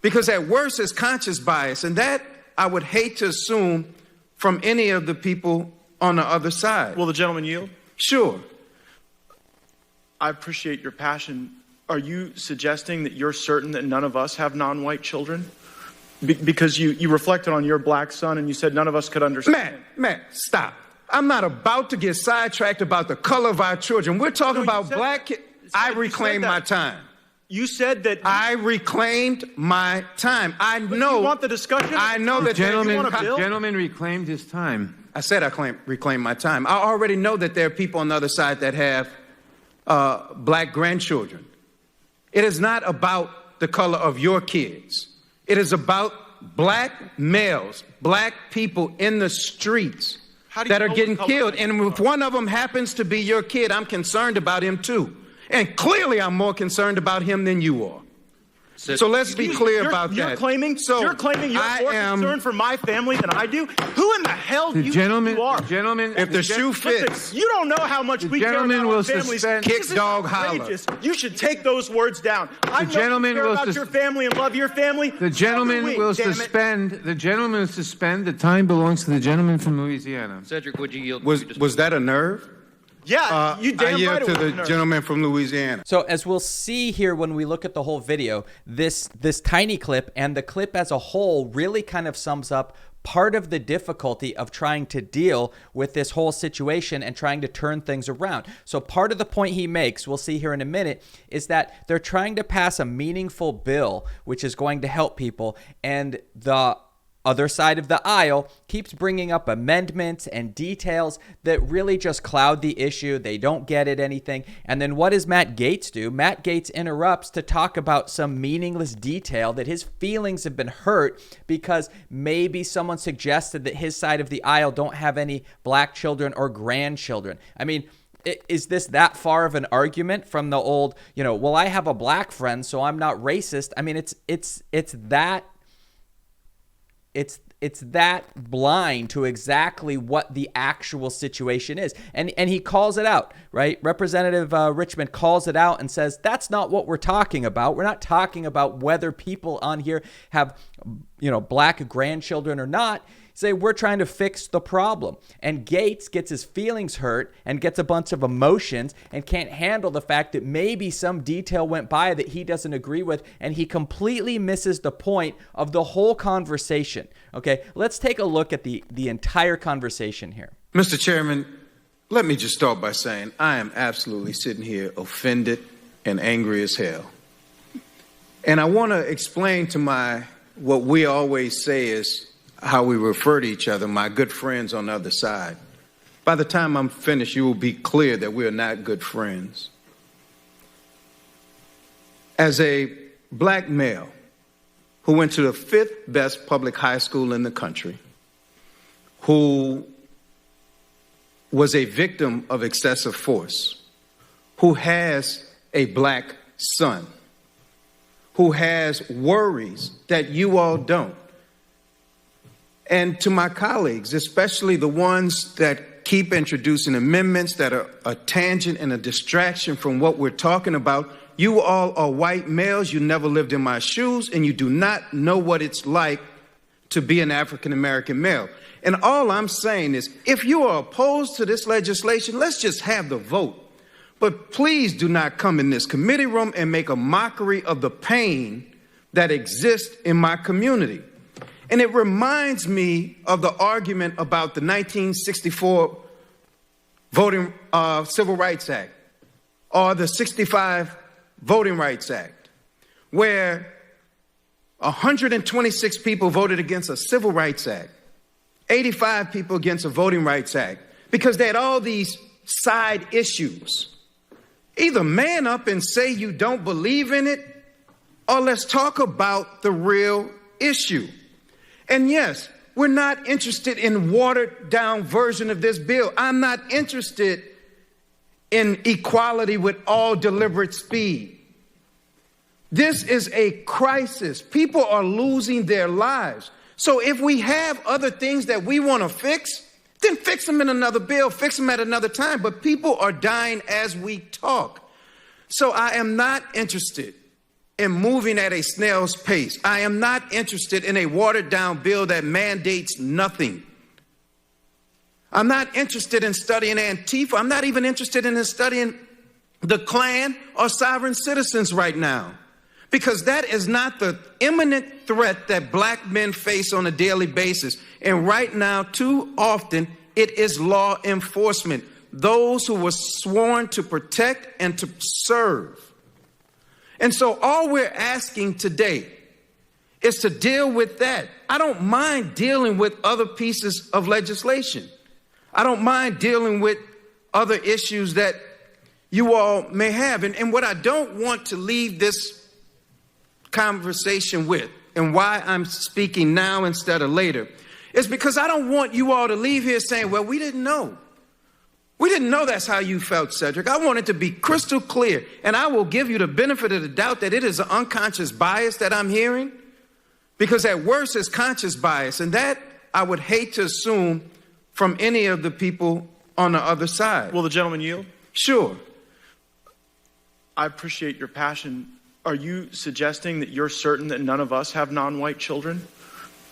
Because at worst, it's conscious bias. And that I would hate to assume from any of the people on the other side. Will the gentleman yield? Sure. I appreciate your passion. Are you suggesting that you're certain that none of us have non-white children? Because you reflected on your black son and you said none of us could understand. Matt, stop. I'm not about to get sidetracked about the color of our children. We're talking about black kids. I reclaimed my time. You said that. I reclaimed my time. I know. You want the discussion? I know that gentleman reclaimed his time. I said I reclaimed my time. I already know that there are people on the other side that have black grandchildren. It is not about the color of your kids. It is about black males, black people in the streets that are getting killed. And if one of them happens to be your kid, I'm concerned about him too. And clearly I'm more concerned about him than you are. So let's be clear about that. You're claiming you're more concerned for my family than I do? Who in the hell do you think you are? If the shoe fits. You don't know how much we care about our families. Kick, dog, holler. You should take those words down. I know you care about your family and love your family. The gentleman will suspend. The gentleman will suspend. The time belongs to the gentleman from Louisiana. Cedric, would you yield? Was that a nerve? Yeah, you damn I yield right to the gentleman from Louisiana. So as we'll see here when we look at the whole video, this tiny clip and the clip as a whole really kind of sums up part of the difficulty of trying to deal with this whole situation and trying to turn things around. So part of the point he makes, we'll see here in a minute, is that they're trying to pass a meaningful bill which is going to help people, and the other side of the aisle keeps bringing up amendments and details that really just cloud the issue. They don't get at anything. And then what does Matt Gaetz do? Matt Gaetz interrupts to talk about some meaningless detail that his feelings have been hurt because maybe someone suggested that his side of the aisle don't have any black children or grandchildren. I mean, is this that far of an argument from the old, well, I have a black friend, so I'm not racist? I mean, it's that blind to exactly what the actual situation is. And he calls it out, right? Representative Richmond calls it out and says, that's not what we're talking about. We're not talking about whether people on here have, black grandchildren or not. Say we're trying to fix the problem. And Gaetz gets his feelings hurt and gets a bunch of emotions and can't handle the fact that maybe some detail went by that he doesn't agree with, and he completely misses the point of the whole conversation. Okay, let's take a look at the entire conversation here. Mr. Chairman, let me just start by saying I am absolutely sitting here offended and angry as hell. And I want to explain to what we always say is how we refer to each other, my good friends on the other side. By the time I'm finished, you will be clear that we are not good friends. As a black male who went to the 5th best public high school in the country, who was a victim of excessive force, who has a black son, who has worries that you all don't, and to my colleagues, especially the ones that keep introducing amendments that are a tangent and a distraction from what we're talking about, you all are white males, you never lived in my shoes, and you do not know what it's like to be an African-American male. And all I'm saying is, if you are opposed to this legislation, let's just have the vote. But please do not come in this committee room and make a mockery of the pain that exists in my community. And it reminds me of the argument about the 1964 Civil Rights Act, or the 65 Voting Rights Act, where 126 people voted against a Civil Rights Act, 85 people against a Voting Rights Act, because they had all these side issues. Either man up and say you don't believe in it, or let's talk about the real issue. And yes, we're not interested in watered down version of this bill. I'm not interested in equality with all deliberate speed. This is a crisis. People are losing their lives. So if we have other things that we want to fix, then fix them in another bill, fix them at another time. But people are dying as we talk. So I am not interested in moving at a snail's pace. I am not interested in a watered-down bill that mandates nothing. I'm not interested in studying Antifa. I'm not even interested in studying the Klan or sovereign citizens right now, because that is not the imminent threat that black men face on a daily basis. And right now, too often, it is law enforcement, those who were sworn to protect and to serve. And so all we're asking today is to deal with that. I don't mind dealing with other pieces of legislation. I don't mind dealing with other issues that you all may have. And what I don't want to leave this conversation with, and why I'm speaking now instead of later, is because I don't want you all to leave here saying, well, we didn't know. We didn't know that's how you felt, Cedric. I want it to be crystal clear, and I will give you the benefit of the doubt that it is an unconscious bias that I'm hearing, because at worst it's conscious bias, and that I would hate to assume from any of the people on the other side. Will the gentleman yield? Sure. I appreciate your passion. Are you suggesting that you're certain that none of us have non-white children?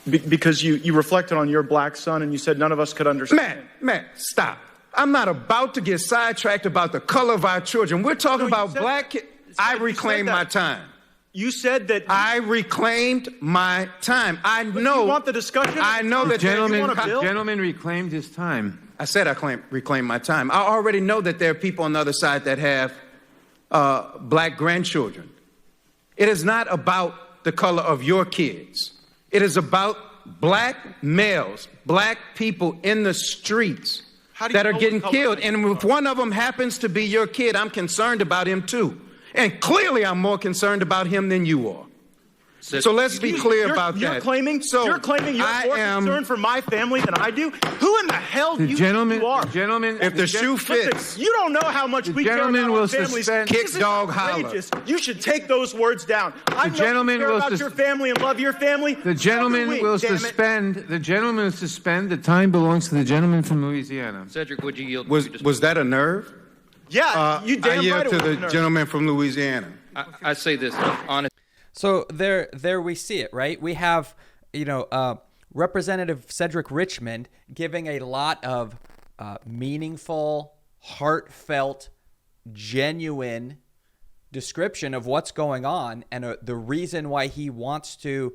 Because you reflected on your black son and you said none of us could understand. Matt, stop. I'm not about to get sidetracked about the color of our children. We're talking about black kids. I reclaimed my time. You said that. I reclaimed my time. I know. You want the discussion? I know that gentleman reclaimed his time. I said I reclaimed my time. I already know that there are people on the other side that have black grandchildren. It is not about the color of your kids. It is about black males, black people in the streets that are getting killed. And if one of them happens to be your kid, I'm concerned about him too. And clearly I'm more concerned about him than you are. So let's be clear about that. You're claiming you're more concerned for my family than I do? Who in the hell do you think you are? Gentlemen, if the shoe fits. You don't know how much we care about our families. Kick dog holler. You should take those words down. I know you care about your family and love your family. The gentleman will suspend. The gentleman will suspend. The time belongs to the gentleman from Louisiana. Cedric, would you yield? Was that a nerve? Yeah, you damn right. I yield to the gentleman from Louisiana. I say this honestly. So there we see it, right? We have, Representative Cedric Richmond giving a lot of meaningful, heartfelt, genuine description of what's going on and the reason why he wants to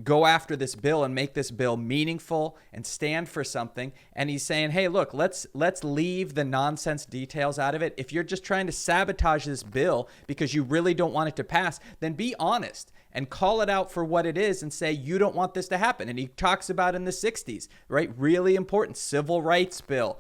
go after this bill and make this bill meaningful and stand for something. And he's saying, hey, look, let's leave the nonsense details out of it. If you're just trying to sabotage this bill because you really don't want it to pass, then be honest and call it out for what it is and say you don't want this to happen. And he talks about in the 60s, right? Really important civil rights bill,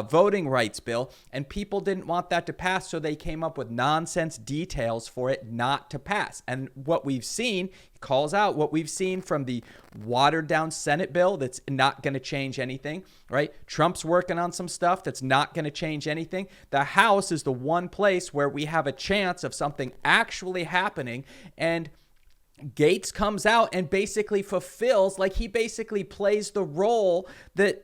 voting rights bill, and people didn't want that to pass, so they came up with nonsense details for it not to pass. And what we've seen, he calls out what we've seen from the watered down Senate bill that's not going to change anything, right? Trump's working on some stuff that's not going to change anything. The House is the one place where we have a chance of something actually happening, and Gaetz comes out and basically fulfills, like he basically plays the role that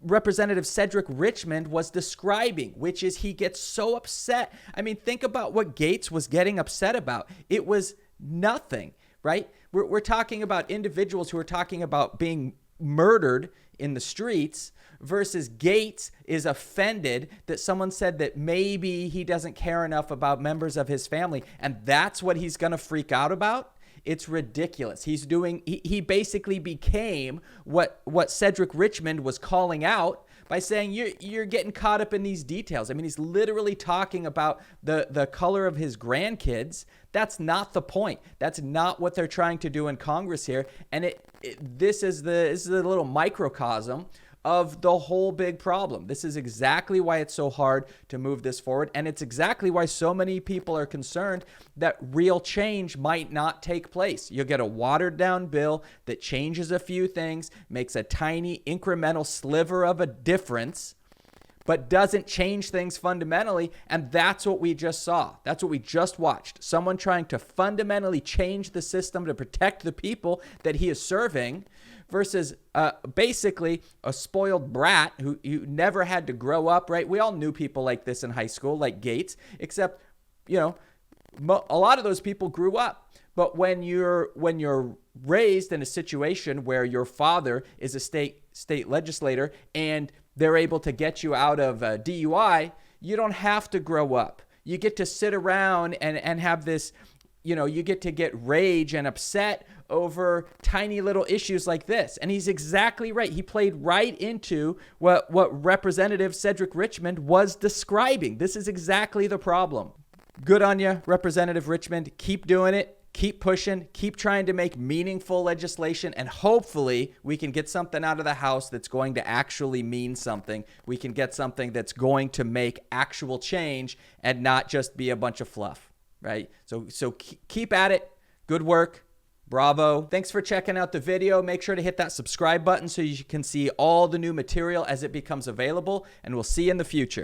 Representative Cedric Richmond was describing, which is he gets so upset. I mean, think about what Gaetz was getting upset about. It was nothing, right? We're talking about individuals who are talking about being murdered in the streets versus Gaetz is offended that someone said that maybe he doesn't care enough about members of his family, and that's what he's going to freak out about. It's ridiculous. He basically became what Cedric Richmond was calling out by saying you're getting caught up in these details. I mean, he's literally talking about the color of his grandkids. That's not the point. That's not what they're trying to do in Congress here. And this is the little microcosm of the whole big problem. This is exactly why it's so hard to move this forward. And it's exactly why so many people are concerned that real change might not take place. You'll get a watered down bill that changes a few things, makes a tiny incremental sliver of a difference, but doesn't change things fundamentally. And that's what we just saw. That's what we just watched. Someone trying to fundamentally change the system to protect the people that he is serving, versus basically a spoiled brat who never had to grow up, right? We all knew people like this in high school, like Gaetz, except, a lot of those people grew up. But when you're raised in a situation where your father is a state legislator and they're able to get you out of DUI, you don't have to grow up. You get to sit around and have this, you get to get rage and upset over tiny little issues like this. And he's exactly right. He played right into what Representative Cedric Richmond was describing. This is exactly the problem. Good on you, Representative Richmond. Keep doing it. Keep pushing, keep trying to make meaningful legislation, and hopefully we can get something out of the House that's going to actually mean something. We can get something that's going to make actual change and not just be a bunch of fluff, right? So keep at it. Good work. Bravo. Thanks for checking out the video. Make sure to hit that subscribe button so you can see all the new material as it becomes available, and we'll see you in the future.